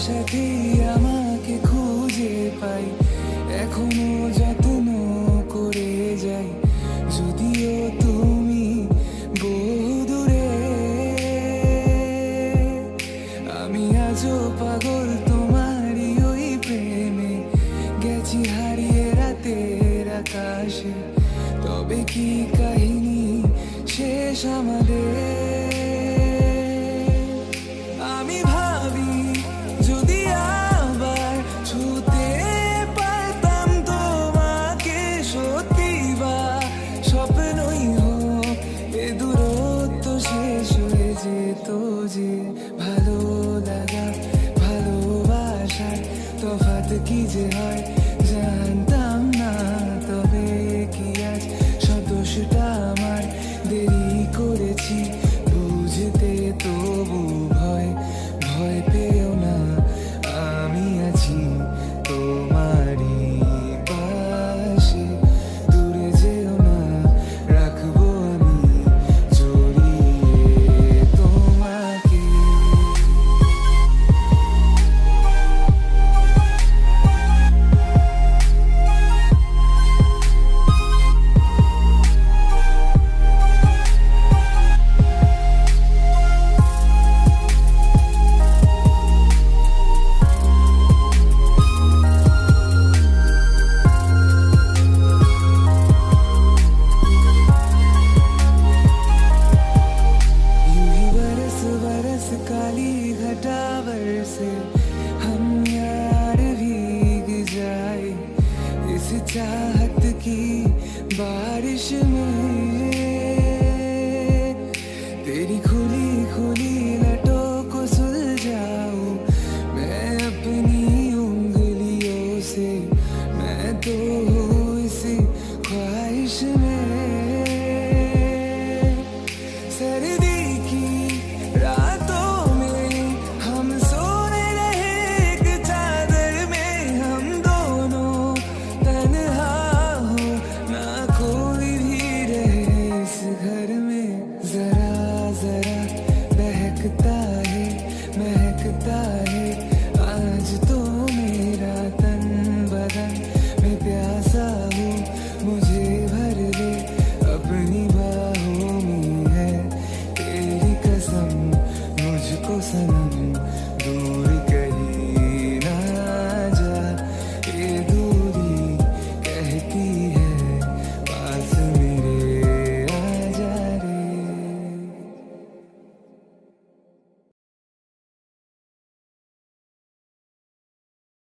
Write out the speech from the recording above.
সাথে আমাকে খুঁজে পাই, এখনো যত্ন করে যাই, যদিও তুমি বহুদূরে। আমি আজও পাগল তোমারই ওই প্রেমে, গেছি হারিয়ে রাতের আকাশে। তবে কি কাহিনী শেষ আমাদের? আমি ভাবি যদি আবার ছুতে পারতাম তোমাকে, সত্যি বা স্বপ্নই হোক এ দূরত্ব শেষ হয়ে যেত যে। ভালো লাগা ভালোবাসার তফাৎ কি যে হয় জানতাম না, তবে কি আজ সব দোষটা আমার, দেরি করেছি বুঝতে তবু ভয় ভয় পেও না, আমি আছি তোমারই পাশে। দূরে যেও না, রাখবো আমি জড়িয়ে তোমাকে। बरस काली घटा बरसे, हम यार भीग जाए इस चाहत की बारिश में।